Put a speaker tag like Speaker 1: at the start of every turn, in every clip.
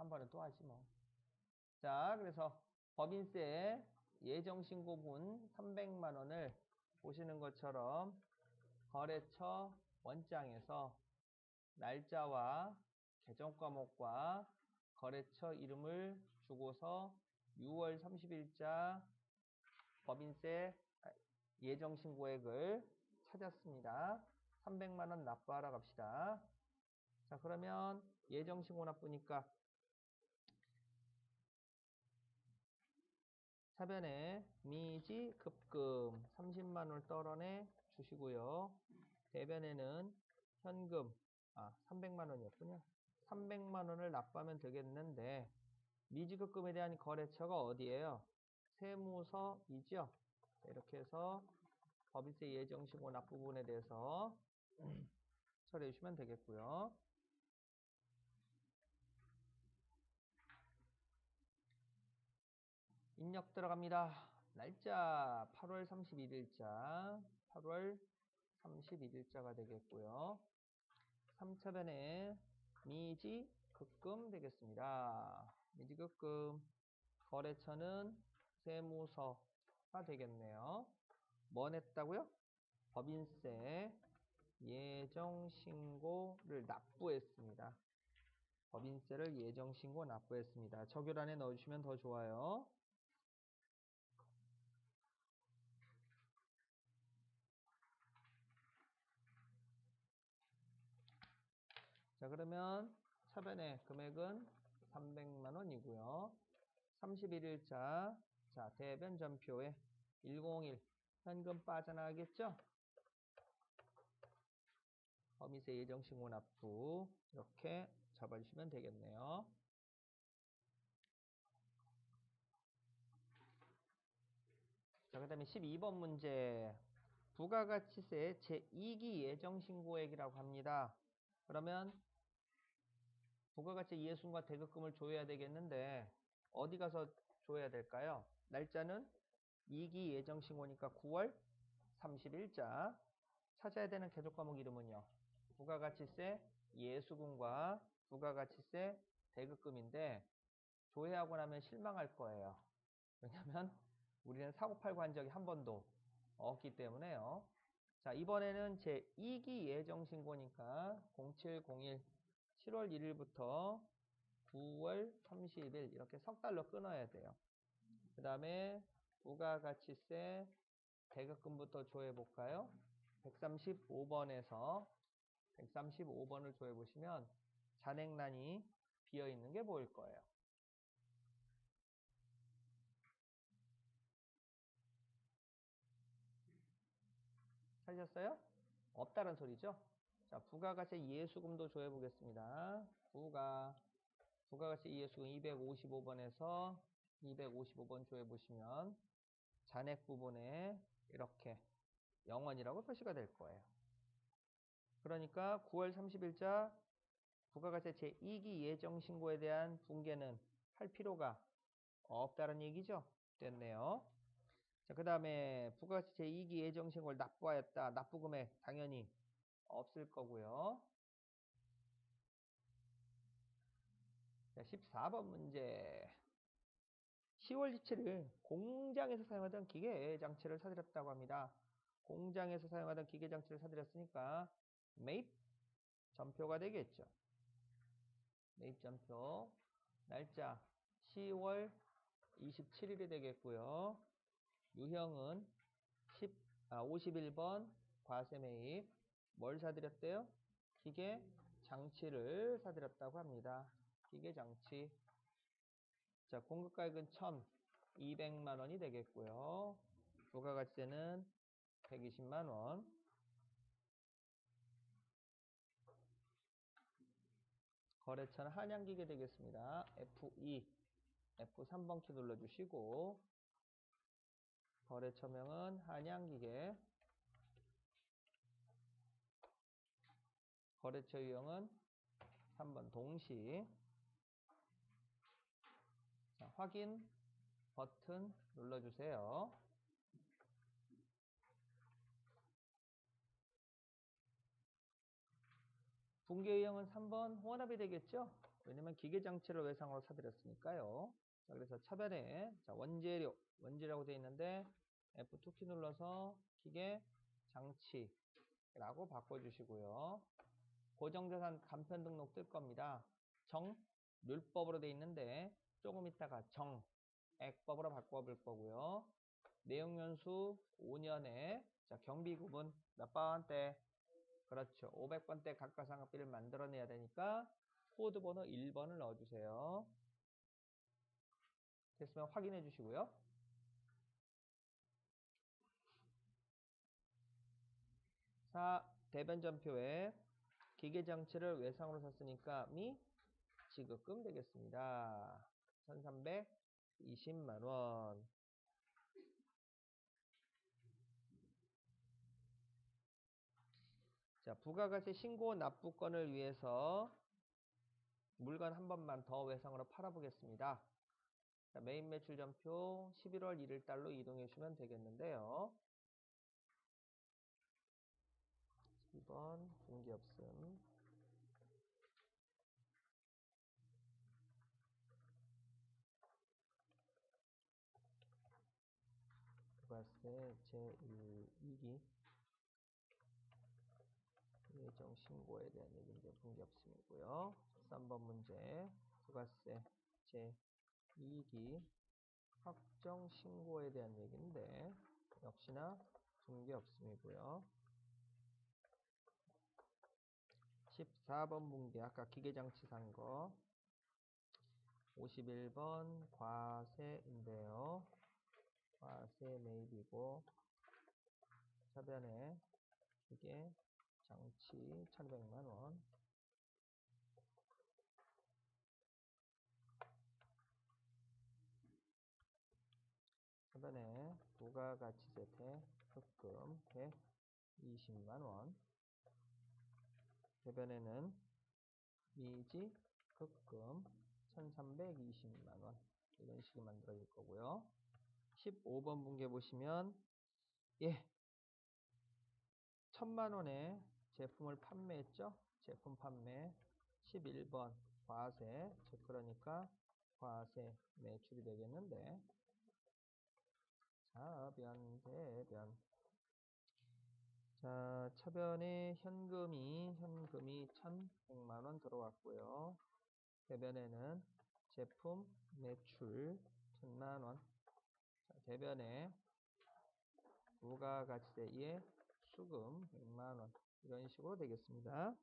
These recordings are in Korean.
Speaker 1: 다음번에 또 하지 뭐. 자, 그래서 법인세 예정신고분 300만 원을 보시는 것처럼 거래처 원장에서 날짜와 계정과목과 거래처 이름을 주고서 6월 30일자 법인세 예정신고액을 찾았습니다. 300만 원 납부하러 갑시다. 자, 그러면 예정신고 납부니까 차변에 미지 급금 30만 원을 떨어내 주시고요. 대변에는 현금 300만 원이었군요. 300만 원을 납부하면 되겠는데 미지급금에 대한 거래처가 어디예요? 세무서이죠. 이렇게 해서 법인세 예정신고 납부 부분에 대해서 처리해 주시면 되겠고요. 입력 들어갑니다. 날짜 8월 31일자 8월 31일자가 되겠고요. 3차변에 미지급금 되겠습니다. 미지급금 거래처는 세무서가 되겠네요. 뭐 냈다고요? 법인세 예정신고를 납부했습니다. 법인세를 예정신고 납부했습니다. 적요란에 넣어주시면 더 좋아요. 자, 그러면 차변의 금액은 300만 원이고요. 31일자 자, 대변 전표에 101 현금 빠져나가겠죠? 법인세 예정신고 납부 이렇게 잡아주시면 되겠네요. 자, 그 다음에 12번 문제 부가가치세 제2기 예정신고액이라고 합니다. 그러면 부가가치 이해순과 대급금을 조회해야 되겠는데 어디 가서 조회해야 될까요? 날짜는 2기 예정신고니까 9월 30일자 찾아야 되는 계속과목 이름은요. 부가가치세 예수금과 부가가치세 대급금인데 조회하고 나면 실망할 거예요. 왜냐면 우리는 사고팔고 한 적이 한 번도 없기 때문에요. 자, 이번에는 제 2기 예정신고니까 0701 7월 1일부터 9월 30일 이렇게 석 달로 끊어야 돼요. 그 다음에 부가가치세 대급금부터 조회해 볼까요? 135번에서 135번을 조회해 보시면 잔액란이 비어 있는 게 보일 거예요. 찾으셨어요? 없다는 소리죠? 자, 부가가치 예수금도 조회해 보겠습니다. 부가가치 예수금 255번에서 255번 조회해 보시면 잔액 부분에 이렇게 0원이라고 표시가 될 거예요. 그러니까 9월 30일자 부가가치 제2기 예정신고에 대한 붕괴는 할 필요가 없다는 얘기죠. 됐네요. 자, 그 다음에 부가가치 제2기 예정신고를 납부하였다. 납부금액 당연히 없을 거고요. 자, 14번 문제. 10월 17일 공장에서 사용하던 기계장치를 사들였다고 합니다. 공장에서 사용하던 기계장치를 사들였으니까 매입 전표가 되겠죠. 매입 전표 날짜 10월 27일이 되겠고요. 유형은 51번 과세매입. 뭘 사들였대요? 기계장치를 사들였다고 합니다. 기계장치. 자, 공급가액은 1,200만 원이 되겠고요. 부가가치세는 120만 원. 거래처는 한양기계 되겠습니다. F2, F3번 키 눌러주시고 거래처명은 한양기계. 거래처 유형은 3번 동시. 자, 확인 버튼 눌러주세요. 붕괴 유형은 3번 혼합이 되겠죠? 왜냐면 기계장치를 외상으로 사드렸으니까요. 자, 그래서 차변에 자, 원재료라고 되어 있는데 F2키 눌러서 기계장치라고 바꿔주시고요. 고정자산 간편 등록 뜰 겁니다. 율법으로 되어 있는데 조금 있다가 액법으로 바꿔볼 거고요. 내용연수 5년에 자, 경비구분 몇 번대? 그렇죠. 500번대 각과상각비를 만들어내야 되니까 코드 번호 1번을 넣어주세요. 됐으면 확인해 주시고요. 4. 대변전표에 기계장치를 외상으로 샀으니까 지급금 되겠습니다. 1320만원. 자, 부가가치 신고 납부권을 위해서 물건 한 번만 더 외상으로 팔아보겠습니다. 자, 메인 매출 전표 11월 1일 달로 이동해 주시면 되겠는데요. 2번 분기 없음. 부가세 제1기 예정 신고에 대한 얘기인데 분기 없음이고요. 13번 문제 부가세 제2기 확정 신고에 대한 얘기인데 역시나 분기 없음이고요. 14번 분기 아까 기계장치 산 거 51번 과세인데요. 과세 매입이고 차변에 기계장치 1200만원 차변에 부가가치세태 흑금 120만원 대변에는 미지 흑금 1320만원 이런 식으로 만들어질 거고요. 15번 분계 보시면 1000만원에 제품을 판매했죠. 제품 판매 11번 과세 즉 그러니까 과세 매출이 되겠는데 차변 대변 자 차변에 현금이 1100만원 들어왔고요. 대변에는 제품 매출 1000만원 대변에 부가가치세의 수금 100만원 이런 식으로 되겠습니다.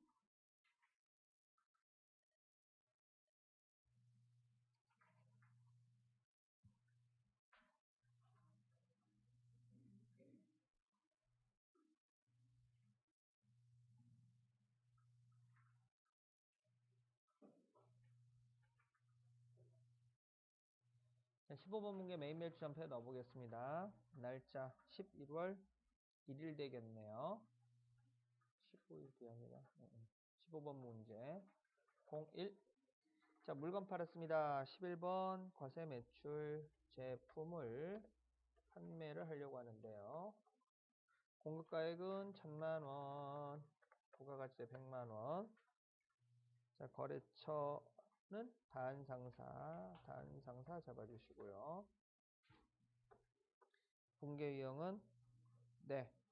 Speaker 1: 자, 15번 문제 메인 매출 전표에 넣어보겠습니다. 날짜 11월 1일 되겠네요. 15일이 아니라 15번 문제 01 자, 물건 팔았습니다. 11번 과세 매출 제품을 판매를 하려고 하는데요. 공급가액은 1000만원, 부가가치세 100만원. 자, 거래처는 단상사 잡아주시고요. 분계유형은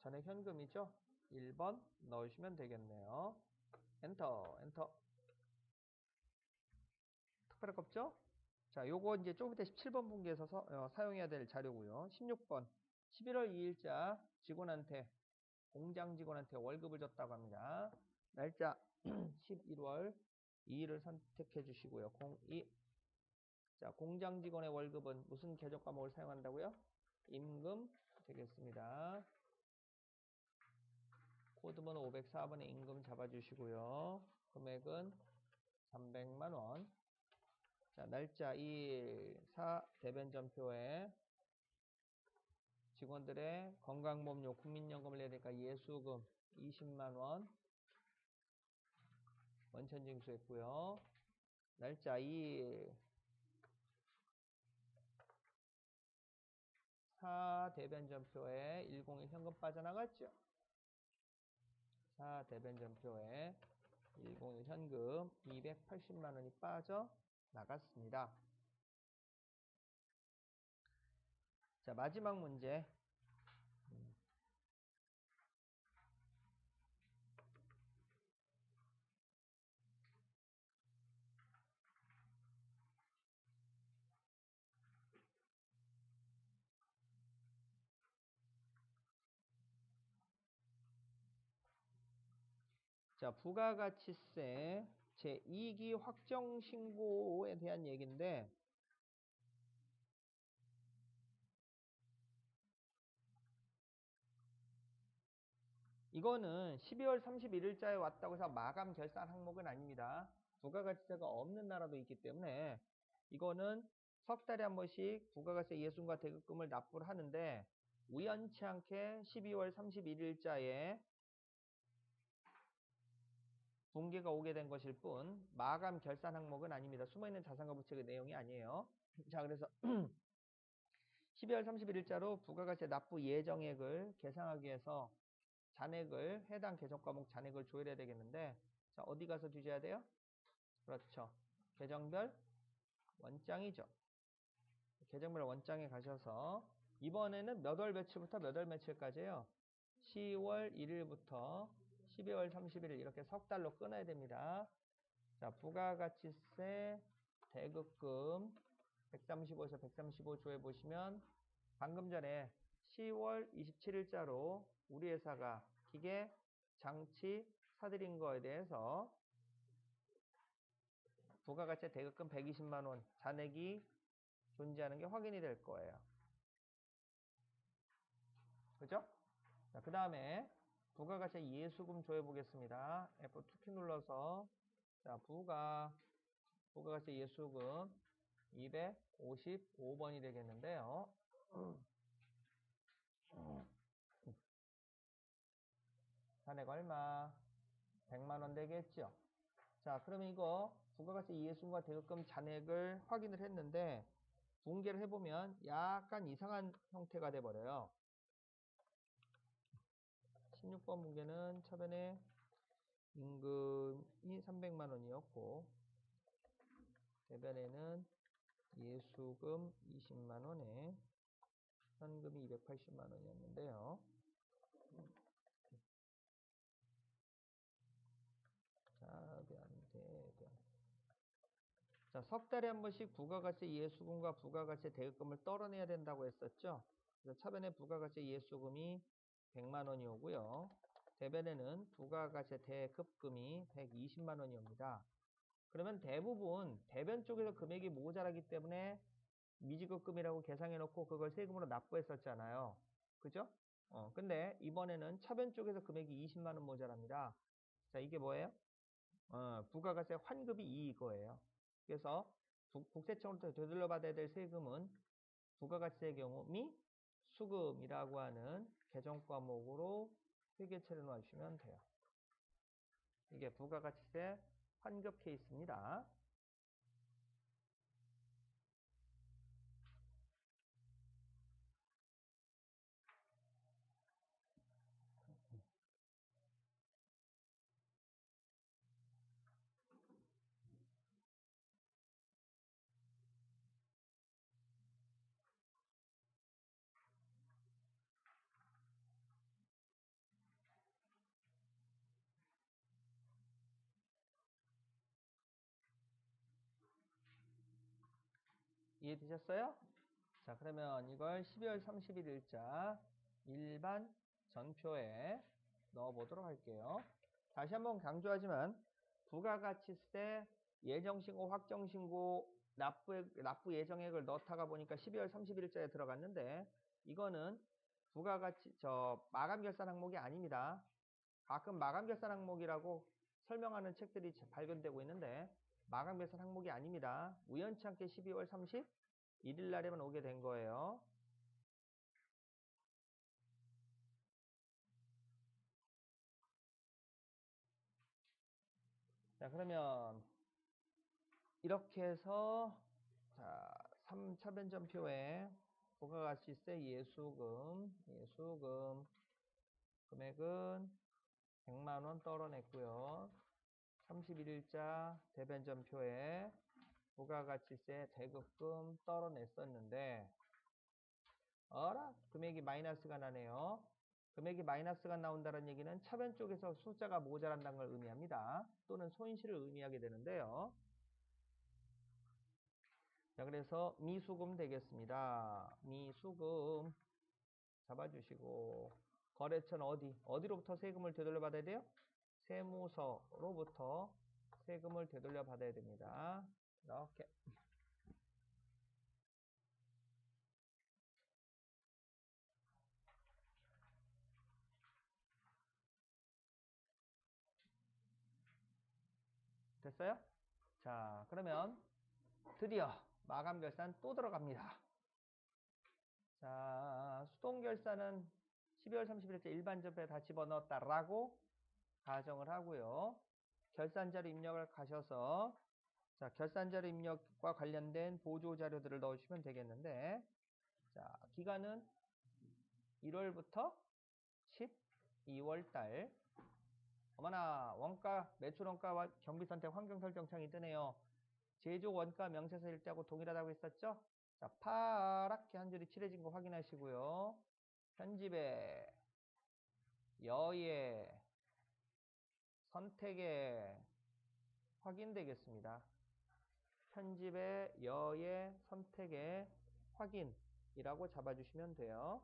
Speaker 1: 전액 현금이죠. 1번 넣으시면 되겠네요. 엔터. 특별할 거 없죠? 자, 요거 이제 좀 이따 17번 분기에서 사용해야 될 자료고요. 16번 11월 2일자 직원한테 공장 직원한테 월급을 줬다고 합니다. 날짜 11월 2일을 선택해 주시고요. 02 자, 공장 직원의 월급은 무슨 계정 과목을 사용한다고요? 임금 되겠습니다. 코드번호 504번에 임금 잡아주시고요. 금액은 300만원. 자, 날짜 2일 4 대변전표에 직원들의 건강보험료 국민연금을 내야 되니까 예수금 20만원 원천징수했고요. 날짜 2일 4 대변전표에 101 현금 빠져나갔죠. 4 대변전표에 101 현금 280만 원이 빠져 나갔습니다. 자, 마지막 문제. 자, 부가가치세 제2기 확정신고에 대한 얘기인데, 이거는 12월 31일자에 왔다고 해서 마감 결산 항목은 아닙니다. 부가가치세가 없는 나라도 있기 때문에 이거는 석 달에 한 번씩 부가가치세 예수금과 대급금을 납부를 하는데, 우연치 않게 12월 31일자에 분기가 오게 된 것일 뿐 마감 결산 항목은 아닙니다. 숨어있는 자산과 부채의 내용이 아니에요. 자, 그래서 12월 31일자로 부가가치세 납부 예정액을 계산하기 위해서 잔액을 해당 계정 과목 잔액을 조율해야 되겠는데, 자, 어디 가서 뒤져야 돼요? 그렇죠. 계정별 원장이죠. 계정별 원장에 가셔서 이번에는 몇 월 며칠부터 몇 월 며칠까지예요? 10월 1일부터 12월 31일 이렇게 석 달로 끊어야 됩니다. 자, 부가가치세 대급금 135에서 135 조회 보시면 방금 전에 10월 27일자로 우리 회사가 기계 장치 사들인 거에 대해서 부가가치세 대급금 120만 원 잔액이 존재하는 게 확인이 될 거예요. 그죠? 자, 그 다음에 부가가치세 예수금 조회 보겠습니다. F2키 눌러서 자, 부가가치세 예수금 255번이 되겠는데요. 잔액 얼마? 100만 원 되겠죠. 자, 그러면 이거 부가가치세 예수금과 대급금 잔액을 확인을 했는데 분개를 해보면 약간 이상한 형태가 돼버려요. 16번 분개는 처변에 임금이 300만 원이었고 대변에는 예수금 20만 원에 현금이 280만 원이었는데요. 자, 석 달에 한 번씩 부가가치세 예수금과 부가가치세 대급금을 떨어내야 된다고 했었죠. 그래서 차변에 부가가치세 예수금이 100만 원이 오고요. 대변에는 부가가치세 대급금이 120만 원이 옵니다. 그러면 대부분 대변 쪽에서 금액이 모자라기 때문에 미지급금이라고 계산해 놓고 그걸 세금으로 납부했었잖아요. 그죠? 근데 이번에는 차변 쪽에서 금액이 20만 원 모자랍니다. 자, 이게 뭐예요? 부가가치세 환급이 이거예요. 그래서 국세청으로부터 되돌려 받아야 될 세금은 부가가치세의 경우 미 수금이라고 하는 계정 과목으로 회계 처리해 놔주시면 돼요. 이게 부가가치세 환급 케이스입니다. 이해되셨어요? 자, 그러면 이걸 12월 31일자 일반 전표에 넣어보도록 할게요. 다시 한번 강조하지만 부가가치세 예정신고, 확정신고, 납부 예정액을 넣다가 보니까 12월 31일자에 들어갔는데 이거는 마감 결산 항목이 아닙니다. 가끔 마감 결산 항목이라고 설명하는 책들이 발견되고 있는데 마감 결산 항목이 아닙니다. 우연치 않게 12월 31일 날에만 오게 된 거예요. 자, 그러면 이렇게 해서 자, 3차변전표에 부가가치세 예수금 금액은 100만 원 떨어냈고요. 31일자 대변전표에 부가가치세 대급금 떨어냈었는데 어라? 금액이 마이너스가 나네요. 금액이 마이너스가 나온다는 얘기는 차변 쪽에서 숫자가 모자란다는 걸 의미합니다. 또는 손실을 의미하게 되는데요. 자, 그래서 미수금 되겠습니다. 미수금 잡아주시고 거래처는 어디로부터 세금을 되돌려 받아야 돼요? 세무서로부터 세금을 되돌려 받아야 됩니다. 이렇게 됐어요? 자, 그러면 드디어 마감 결산 또 들어갑니다. 자, 수동 결산은 12월 30일째 일반 전표에 다 집어넣었다라고 가정을 하고요. 결산자료 입력을 가셔서 자, 결산자료 입력과 관련된 보조 자료들을 넣으시면 되겠는데 자, 기간은 1월부터 12월 달. 어머나, 원가, 매출 원가와 경비 선택 환경 설정 창이 뜨네요. 제조 원가 명세서 일자하고 동일하다고 했었죠? 자, 파랗게 한 줄이 칠해진 거 확인하시고요. 편집에, 여에, 선택에 확인되겠습니다. 편집에, 여에, 선택에 확인이라고 잡아주시면 돼요.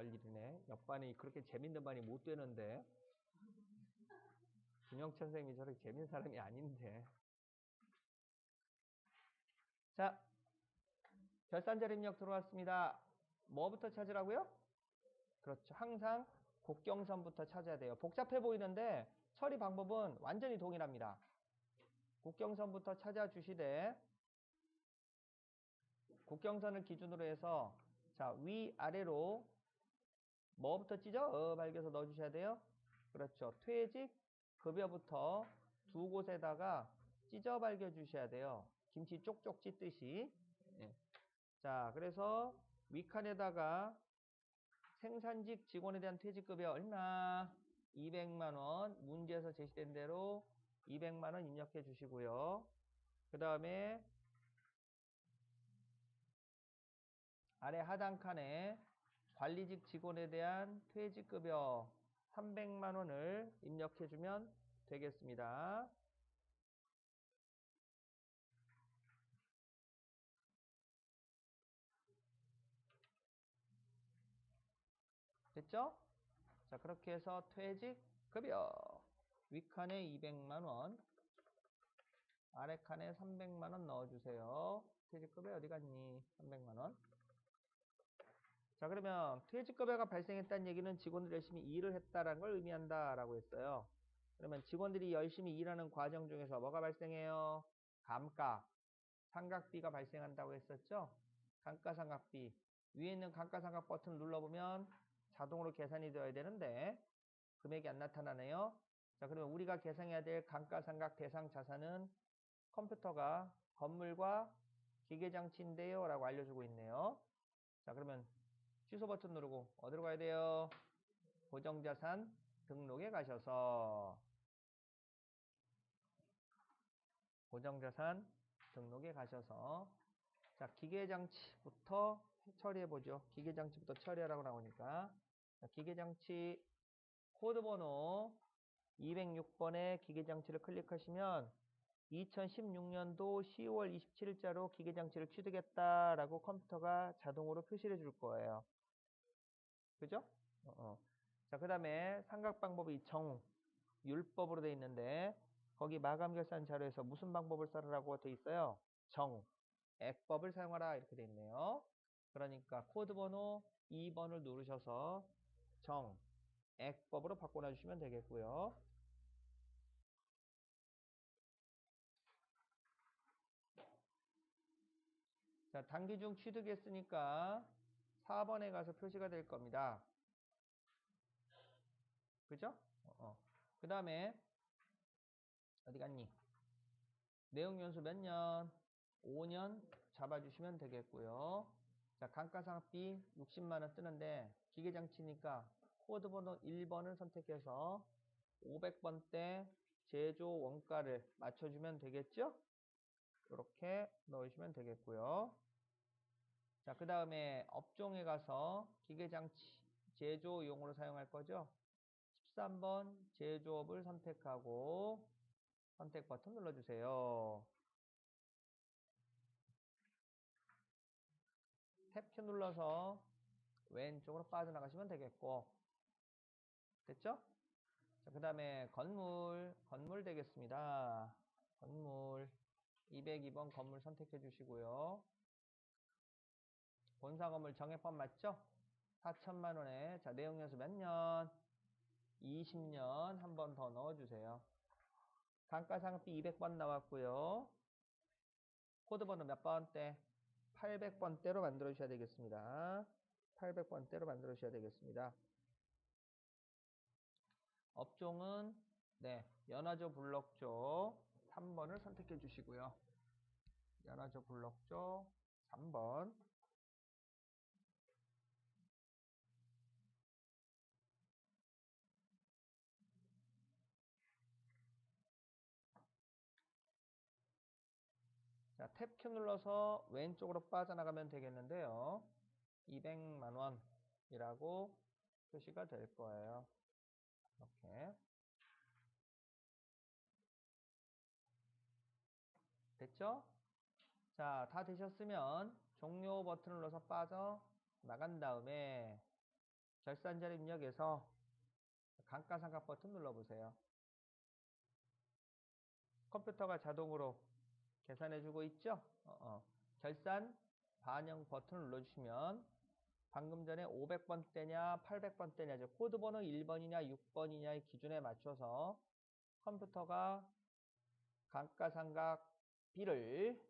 Speaker 1: 별일이네. 옆반이 그렇게 재밌는 반이 못 되는데. 김영천 선생님이 저렇게 재밌는 사람이 아닌데. 자, 결산자료 입력 들어왔습니다. 뭐부터 찾으라고요? 그렇죠. 항상 국경선부터 찾아야 돼요. 복잡해 보이는데 처리 방법은 완전히 동일합니다. 국경선부터 찾아주시되 국경선을 기준으로 해서 자, 위아래로 뭐부터 찢어? 밝혀서 넣어주셔야 돼요. 그렇죠. 퇴직, 급여부터 두 곳에다가 찢어 밝혀 주셔야 돼요. 김치 쪽쪽 찢듯이. 예. 자, 그래서 윗칸에다가 생산직 직원에 대한 퇴직급여 얼마? 200만원. 문제에서 제시된 대로 200만원 입력해 주시고요. 그 다음에 아래 하단 칸에 관리직 직원에 대한 퇴직급여 300만원을 입력해 주면 되겠습니다. 됐죠? 자, 그렇게 해서 퇴직급여 윗칸에 200만원 아래칸에 300만원 넣어주세요. 퇴직급여 어디 갔니? 300만원. 자, 그러면 퇴직급여가 발생했다는 얘기는 직원들이 열심히 일을 했다라는 걸 의미한다 라고 했어요. 그러면 직원들이 열심히 일하는 과정 중에서 뭐가 발생해요? 감가, 상각비가 발생한다고 했었죠? 감가상각비. 위에 있는 감가상각 버튼 눌러보면 자동으로 계산이 되어야 되는데 금액이 안 나타나네요. 자, 그러면 우리가 계산해야 될 감가상각 대상 자산은 컴퓨터가 건물과 기계장치인데요 라고 알려주고 있네요. 자, 그러면 취소 버튼 누르고 어디로 가야 돼요? 고정자산 등록에 가셔서 고정자산 등록에 가셔서 자, 기계장치부터 처리해보죠. 기계장치부터 처리하라고 나오니까 자, 기계장치 코드번호 206번에 기계장치를 클릭하시면 2016년도 10월 27일자로 기계장치를 취득했다라고 컴퓨터가 자동으로 표시를 해줄 거예요. 그죠? 자, 그 다음에 상각 방법이 율법으로 되어 있는데 거기 마감 결산 자료에서 무슨 방법을 써라라고 되어 있어요? 액법을 사용하라 이렇게 되어 있네요. 그러니까 코드 번호 2번을 누르셔서 액법으로 바꿔놔 주시면 되겠고요. 자, 단기 중 취득했으니까 4번에 가서 표시가 될 겁니다. 그죠? 그 다음에 어디 갔니? 내용 연수 몇 년? 5년 잡아주시면 되겠고요. 자, 감가상각비 60만원 뜨는데 기계장치니까 코드 번호 1번을 선택해서 500번대 제조 원가를 맞춰주면 되겠죠? 이렇게 넣으시면 되겠고요. 자, 그 다음에 업종에 가서 기계장치 제조용으로 사용할 거죠? 13번 제조업을 선택하고 선택 버튼 눌러주세요. 탭키 눌러서 왼쪽으로 빠져나가시면 되겠고, 됐죠? 자, 그 다음에 건물 되겠습니다. 건물 202번 건물 선택해 주시고요. 본사 건물 정액법 맞죠? 4천만 원에, 자, 내용연수 몇 년? 20년 한 번 더 넣어주세요. 감가상각비 200번 나왔고요. 코드번호 몇 번대? 800번대로 만들어 주셔야 되겠습니다. 800번대로 만들어 주셔야 되겠습니다. 업종은 네, 연화조 블럭조 3번을 선택해 주시고요. 연화조 블럭조 3번. 자, 탭키 눌러서 왼쪽으로 빠져나가면 되겠는데요. 200만 원이라고 표시가 될 거예요. 이렇게. 됐죠? 자, 다 되셨으면 종료 버튼을 눌러서 빠져 나간 다음에 결산자료 입력에서 감가상각 버튼 눌러보세요. 컴퓨터가 자동으로 계산해주고 있죠? 결산 반영 버튼을 눌러주시면 방금 전에 500번대냐 800번대냐 코드 번호 1번이냐 6번이냐의 기준에 맞춰서 컴퓨터가 감가상각비를,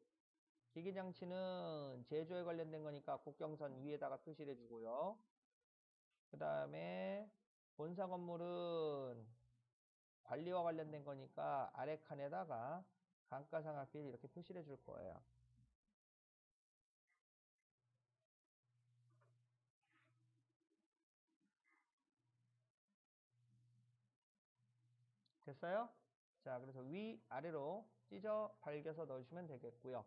Speaker 1: 기계장치는 제조에 관련된 거니까 국경선 위에다가 표시를 해주고요. 그 다음에 본사 건물은 관리와 관련된 거니까 아래 칸에다가 감가상각비를 이렇게 표시를 해줄 거예요. 됐어요? 자, 그래서 위아래로 찢어 발겨서 넣으시면 되겠고요.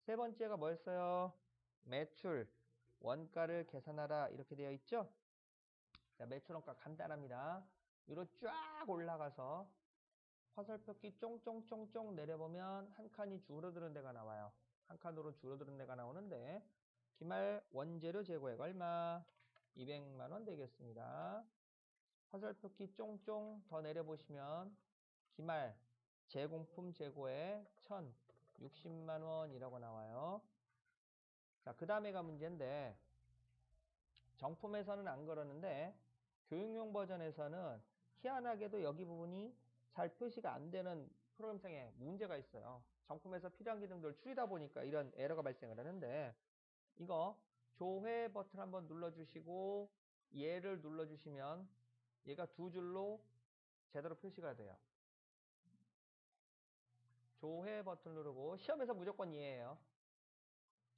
Speaker 1: 세 번째가 뭐였어요? 매출, 원가를 계산하라 이렇게 되어 있죠? 자, 매출 원가 간단합니다. 위로 쫙 올라가서 화살표키 쫑쫑쫑쫑 내려보면 한 칸이 줄어드는 데가 나와요. 한 칸으로 줄어드는 데가 나오는데 기말 원재료 재고액 얼마? 200만 원 되겠습니다. 화살표키 쫑쫑 더 내려보시면 기말 제공품 재고액 1,060만 원이라고 나와요. 자, 그 다음에가 문제인데 정품에서는 안 그러는데 교육용 버전에서는 희한하게도 여기 부분이 잘 표시가 안 되는 프로그램상에 문제가 있어요. 정품에서 필요한 기능들을 줄이다 보니까 이런 에러가 발생을 하는데, 이거 조회 버튼 한번 눌러주시고 얘를 눌러주시면 얘가 두 줄로 제대로 표시가 돼요. 조회 버튼 누르고, 시험에서 무조건 얘예요.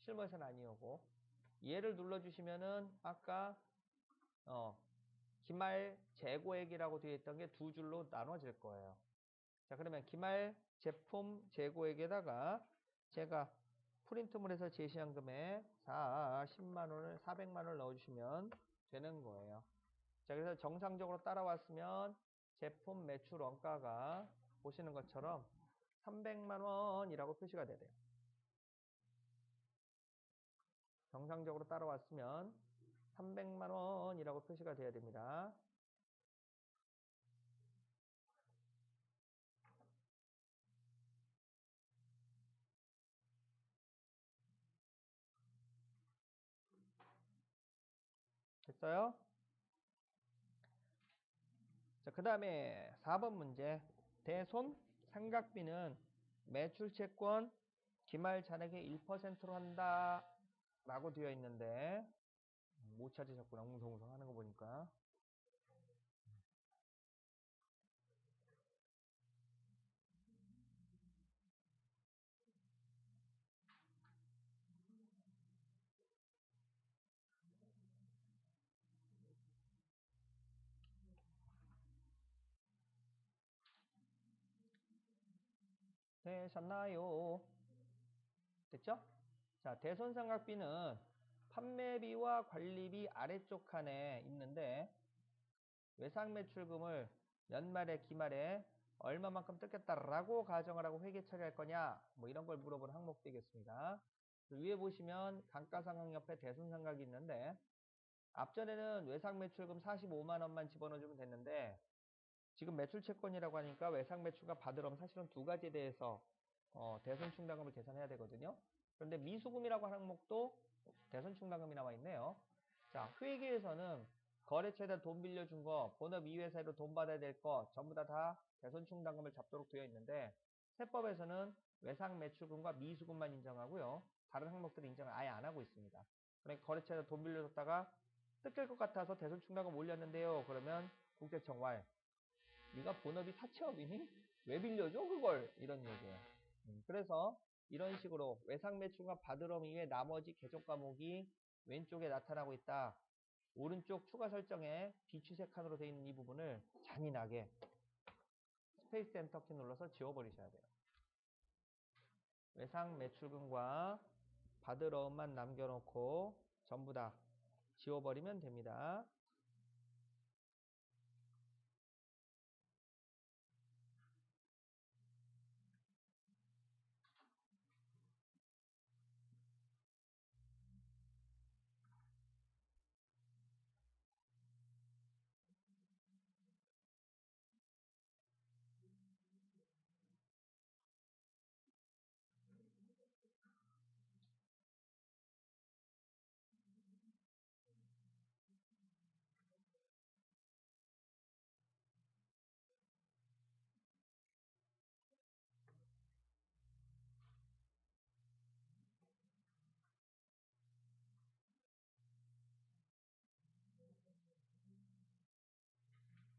Speaker 1: 실무에서는 아니오고, 얘를 눌러주시면은 아까 기말 재고액이라고 되어 있던 게 두 줄로 나눠질 거예요. 자, 그러면 기말 제품 재고액에다가 제가 프린트물에서 제시한 금액 10만 원을 400만 원을 넣어주시면 되는 거예요. 자, 그래서 정상적으로 따라왔으면 제품 매출 원가가 보시는 것처럼 300만 원이라고 표시가 돼요. 정상적으로 따라왔으면 300만 원이라고 표시가 돼야 됩니다. 됐어요? 자, 그 다음에 4번 문제. 대손 삼각비는 매출채권 기말 잔액의 1%로 한다 라고 되어 있는데 못 찾으셨구나. 웅성웅성 하는 거 보니까. 되셨나요? 됐죠? 자, 대손상각비는 판매비와 관리비 아래쪽 칸에 있는데 외상매출금을 연말에 기말에 얼마만큼 뜯겠다라고 가정을 하고 회계 처리할 거냐 뭐 이런 걸 물어보는 항목 되겠습니다. 위에 보시면 감가상각 옆에 대손상각이 있는데 앞전에는 외상매출금 45만원만 집어넣어주면 됐는데 지금 매출채권이라고 하니까 외상매출과 받으러면 사실은 두 가지에 대해서 대손충당금을 계산해야 되거든요. 그런데 미수금이라고 하는 항목도 대손충당금이 나와 있네요. 자, 회계에서는 거래처에다 돈 빌려준 거, 본업 이회사로 돈 받아야 될 거 전부 다 대손충당금을 잡도록 되어 있는데 세법에서는 외상매출금과 미수금만 인정하고요. 다른 항목들은 인정을 아예 안 하고 있습니다. 그러니까 거래처에다 돈 빌려줬다가 뜯길 것 같아서 대손충당금 올렸는데요. 그러면 국세청 왈 네가 본업이 사채업이니? 왜 빌려줘 그걸? 이런 얘기예요. 그래서 이런 식으로 외상매출과 받으럼 이외 나머지 계정 과목이 왼쪽에 나타나고 있다. 오른쪽 추가 설정에 비추색 칸으로 되어 있는 이 부분을 잔인하게 스페이스 엔터키 눌러서 지워버리셔야 돼요. 외상매출금과 받으러움만 남겨놓고 전부 다 지워버리면 됩니다.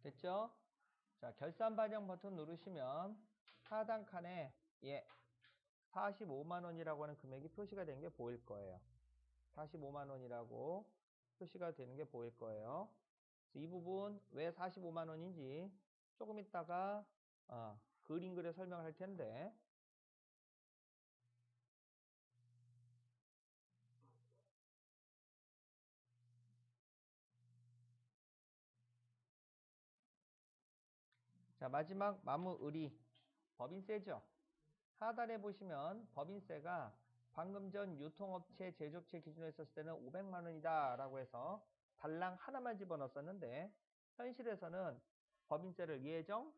Speaker 1: 됐죠? 자, 결산 반영 버튼 누르시면 하단 칸에 45만원이라고 하는 금액이 표시가 된 게 보일 거예요. 45만원이라고 표시가 되는 게 보일 거예요. 이 부분 왜 45만원인지 조금 있다가 그림 그려 설명을 할 텐데 자, 마지막 마무의리 법인세죠. 하단에 보시면 법인세가 방금 전 유통업체 제조업체 기준으로 했었을 때는 500만원이다 라고 해서 달랑 하나만 집어넣었었는데 현실에서는 법인세를 예정,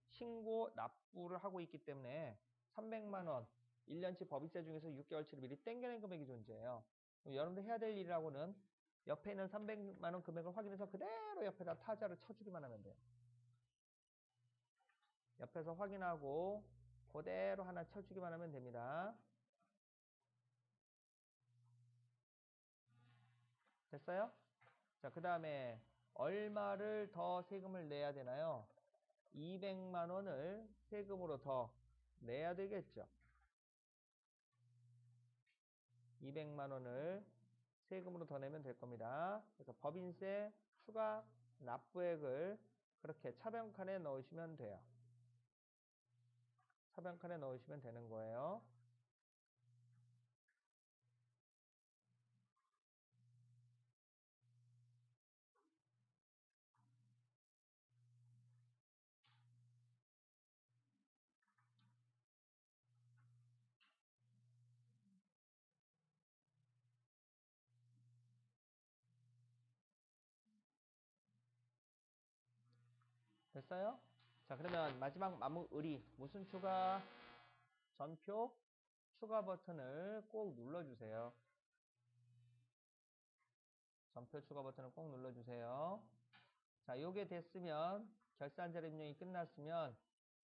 Speaker 1: 신고, 납부를 하고 있기 때문에 300만원 1년치 법인세 중에서 6개월치를 미리 땡겨낸 금액이 존재해요. 여러분들 해야 될 일이라고는 옆에 있는 300만원 금액을 확인해서 그대로 옆에다 타자를 쳐주기만 하면 돼요. 옆에서 확인하고 그대로 하나 쳐주기만 하면 됩니다. 됐어요? 자, 그 다음에 얼마를 더 세금을 내야 되나요? 200만원을 세금으로 더 내야 되겠죠. 200만원을 세금으로 더 내면 될 겁니다. 그래서 법인세 추가 납부액을 그렇게 차변칸에 넣으시면 돼요. 차변칸에 넣으시면 되는 거예요. 됐어요? 자, 그러면 마지막 마무의리 무슨 추가? 전표 추가 버튼을 꼭 눌러주세요. 전표 추가 버튼을 꼭 눌러주세요. 자, 요게 됐으면 결산자료 입력이 끝났으면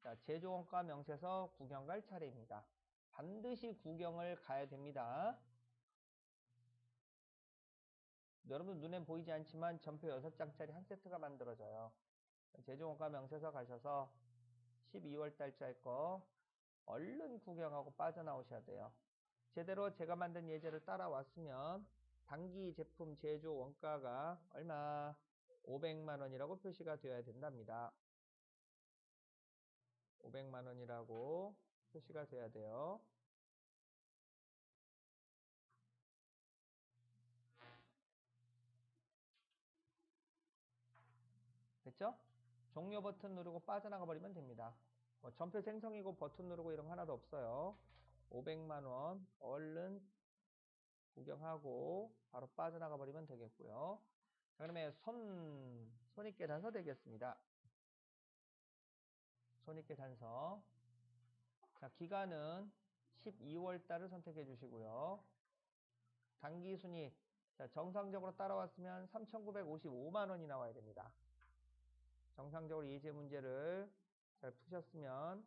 Speaker 1: 자, 제조원가 명세서 구경 갈 차례입니다. 반드시 구경을 가야 됩니다. 여러분 눈엔 보이지 않지만 전표 6장짜리 한 세트가 만들어져요. 제조원가 명세서 가셔서 12월 달짜리 거 얼른 구경하고 빠져나오셔야 돼요. 제대로 제가 만든 예제를 따라왔으면 단기 제품 제조 원가가 얼마? 500만원이라고 표시가 되어야 된답니다. 500만원이라고 표시가 돼야 돼요. 됐죠? 종료 버튼 누르고 빠져나가 버리면 됩니다. 뭐 전표 생성이고 버튼 누르고 이런 거 하나도 없어요. 500만 원 얼른 구경하고 바로 빠져나가 버리면 되겠고요. 자, 그러면 손익계 단서 되겠습니다. 손익계 단서. 자, 기간은 12월 달을 선택해 주시고요. 단기 순이익. 자, 정상적으로 따라왔으면 3,955만 원이 나와야 됩니다. 정상적으로 예제 문제를 잘 푸셨으면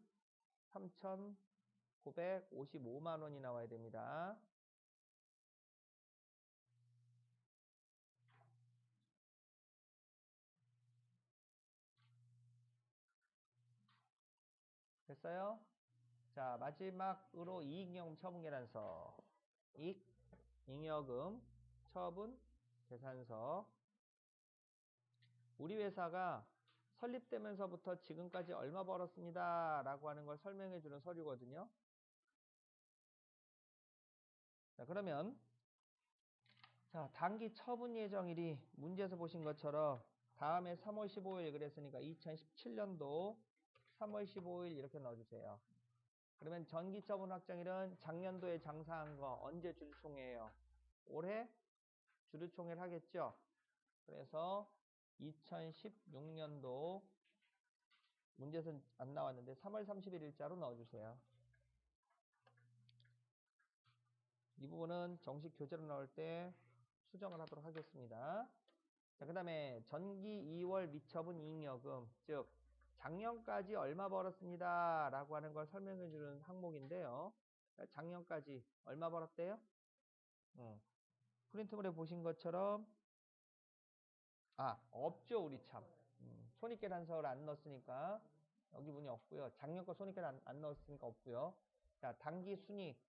Speaker 1: 3,955만 원이 나와야 됩니다. 됐어요? 자, 마지막으로 이익잉여금 처분 계산서. 잉여금 처분 계산서. 우리 회사가 설립되면서부터 지금까지 얼마 벌었습니다 라고 하는 걸 설명해 주는 서류거든요. 자, 그러면 자, 단기 처분 예정일이 문제에서 보신 것처럼 다음에 3월 15일 그랬으니까 2017년도 3월 15일 이렇게 넣어주세요. 그러면 전기 처분 확정일은 작년도에 장사한 거 언제 주주총회예요? 올해 주주총회를 하겠죠? 그래서 2016년도 문제에서는 안 나왔는데 3월 31일자로 넣어주세요. 이 부분은 정식 교재로 나올 때 수정을 하도록 하겠습니다. 자, 그 다음에 전기 2월 미처분 이익여금, 즉 작년까지 얼마 벌었습니다 라고 하는 걸 설명해 주는 항목인데요. 작년까지 얼마 벌었대요? 프린트물에 보신 것처럼 없죠. 우리 참 손익계산서를 안 넣었으니까 여기 문이 없고요. 작년 거 손익계산 안 넣었으니까 없고요. 자, 단기 순이익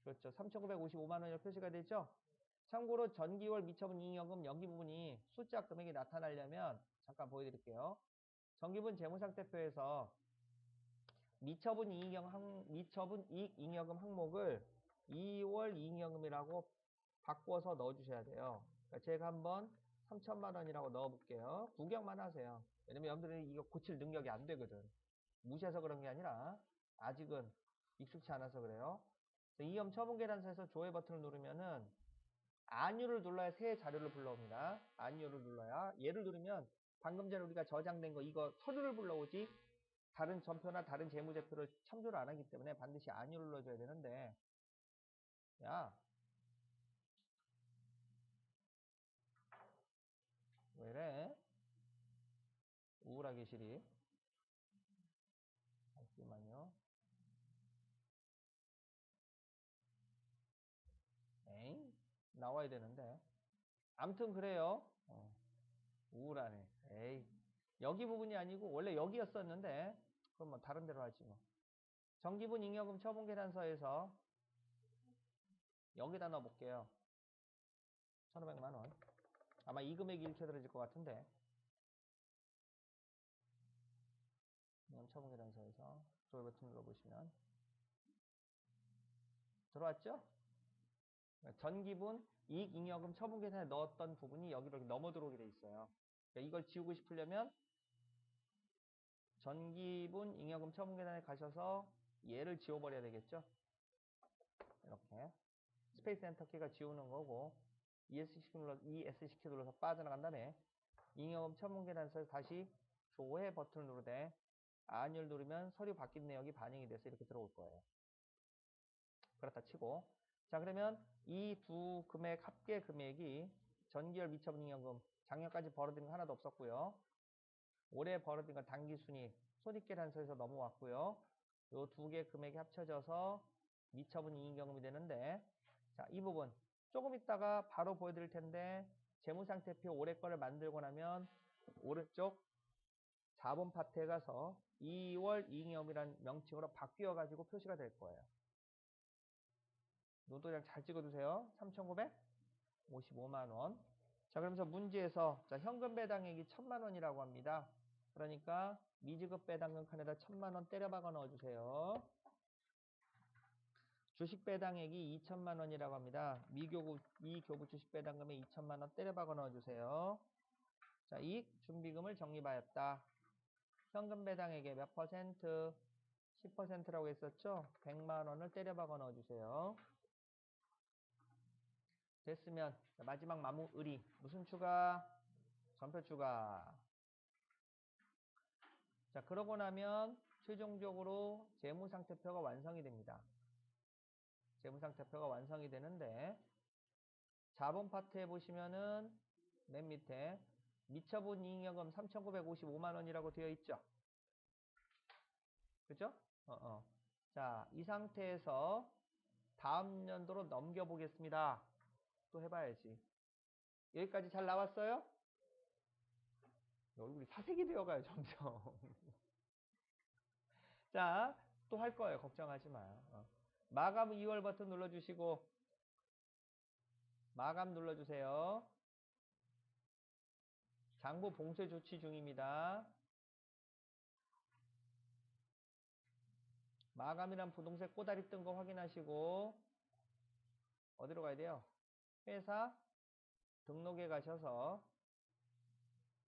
Speaker 1: 그렇죠. 3,955만 원이라고 표시가 되죠. 참고로 전기월 미처분 이익여금 여기 부분이 숫자 금액이 나타나려면 잠깐 보여드릴게요. 전기분 재무상태표에서 미처분 이익잉여금 항목을 2월 이익여금이라고 바꿔서 넣어주셔야 돼요. 그러니까 제가 한번 3천만 원이라고 넣어볼게요. 구경만 하세요. 왜냐면 여러분들이 이거 고칠 능력이 안 되거든. 무시해서 그런 게 아니라 아직은 익숙치 않아서 그래요. 이익여금 처분 계산서에서 조회 버튼을 누르면은 안유를 눌러야 새 자료를 불러옵니다. 안유를 눌러야. 얘를 누르면 방금 전에 우리가 저장된 거 이거 서류를 불러오지 다른 전표나 다른 재무제표를 참조를 안 하기 때문에 반드시 안유를 눌러줘야 되는데 야 왜래? 우울하게 시리. 잠시만요. 에잉? 나와야 되는데. 암튼 그래요. 우울하네. 에이. 여기 부분이 아니고 원래 여기였었는데 그럼 뭐 다른 데로 하지 뭐. 정기분 잉여금 처분 계산서에서 여기다 넣어볼게요. 1,500만 원. 아마 이 금액이 이렇게 들어질 것 같은데. 잉여금 처분 계산서에서 조회 버튼 눌러보시면 들어왔죠? 전기분 이익잉여금 처분 계산에 넣었던 부분이 여기로 넘어 들어오게 돼 있어요. 그러니까 이걸 지우고 싶으려면 전기분 잉여금 처분 계산에 가셔서 얘를 지워버려야 되겠죠? 이렇게 스페이스 엔터 키가 지우는 거고 ESC 키 눌러서 빠져나간 다음에 잉여금 처분 계산서에서 다시 조회 버튼을 누르되 안을 누르면 서류 바뀐 내역이 반영이 돼서 이렇게 들어올 거예요. 그렇다 치고 자 그러면 이 두 금액 합계 금액이 전기열 미처분 잉여금 작년까지 벌어들인 거 하나도 없었고요. 올해 벌어들인 건 단기순이익 손익계산서에서 넘어왔고요. 요 두 개 금액이 합쳐져서 미처분 이익여금이 되는데 자, 이 부분 조금 있다가 바로 보여드릴 텐데 재무상태표 올해 거를 만들고 나면 오른쪽 자본 파트에 가서 2월 이익여금이라는 명칭으로 바뀌어 가지고 표시가 될 거예요. 노도장 잘 찍어두세요. 3,955만 원. 자, 그러면서 문제에서 자, 현금 배당액이 1,000만 원이라고 합니다. 그러니까 미지급 배당금 칸에다 1,000만 원 때려박아 넣어주세요. 주식 배당액이 2천만 원이라고 합니다. 미교부 주식 배당금에 2천만 원 때려박아 넣어주세요. 자, 이익 준비금을 적립하였다. 현금 배당액의 몇 퍼센트? 10%라고 했었죠? 100만 원을 때려박아 넣어주세요. 됐으면 마지막 마무리 무슨 추가? 전표 추가. 자, 그러고 나면 최종적으로 재무상태표가 완성이 됩니다. 재무상태표가 완성이 되는데 자본 파트에 보시면은 맨 밑에 미처분 이익여금 3,955만 원이라고 되어 있죠. 그죠? 자, 이 상태에서 다음 연도로 넘겨보겠습니다. 또 해봐야지. 여기까지 잘 나왔어요? 얼굴이 사색이 되어가요, 점점. 자, 또 할 거예요. 걱정하지 마. 마감 2월 버튼 눌러주시고, 마감 눌러주세요. 장부 봉쇄 조치 중입니다. 마감이란 부동색 꼬다리 뜬 거 확인하시고, 어디로 가야 돼요? 회사 등록에 가셔서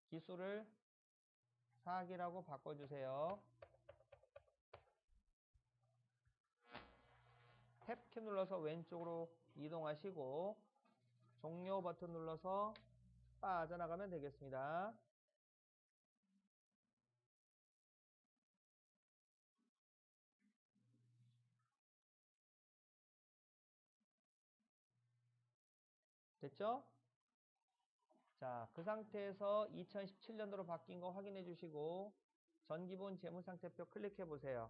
Speaker 1: 기수를 사기라고 바꿔주세요. 탭키 눌러서 왼쪽으로 이동하시고 종료 버튼 눌러서 빠져나가면 되겠습니다. 됐죠? 자, 그 상태에서 2017년도로 바뀐 거 확인해 주시고 전기분 재무상태표 클릭해 보세요.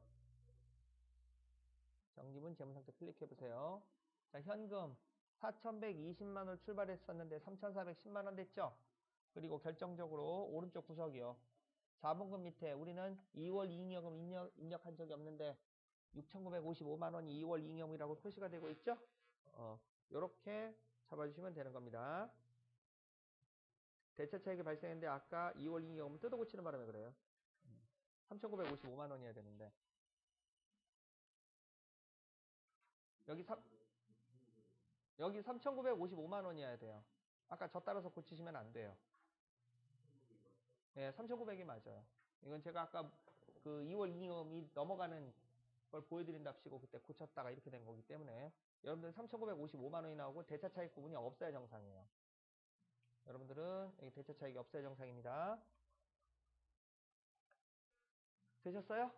Speaker 1: 전기분 재무상태 클릭해 보세요. 자, 현금 4,120만 원 출발했었는데 3,410만 원 됐죠? 그리고 결정적으로 오른쪽 구석이요. 자본금 밑에 우리는 2월 이익여금 입력한 적이 없는데 6,955만 원이 2월 이익여금이라고 표시가 되고 있죠? 요렇게 잡아주시면 되는 겁니다. 대차 차익이 발생했는데 아까 2월 이익여금 뜯어 고치는 바람에 그래요. 3,955만 원이어야 되는데 여기 3,955만 원이어야 돼요. 아까 저 따라서 고치시면 안 돼요. 네, 3,900이 맞아요. 이건 제가 아까 그 2월 이익여금이 넘어가는 걸 보여드린답시고 그때 고쳤다가 이렇게 된 거기 때문에 여러분들 3,955만 원이 나오고 대차 차익 부분이 없어야 정상이에요. 여러분들은 여기 대차 차익이 없어야 정상입니다. 되셨어요?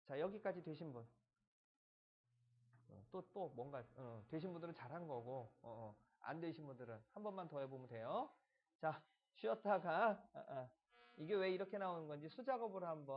Speaker 1: 자, 여기까지 되신 분. 또 뭔가 되신 분들은 잘한 거고 안 되신 분들은 한 번만 더 해보면 돼요. 자, 쉬었다가 이게 왜 이렇게 나오는 건지 수작업으로 한번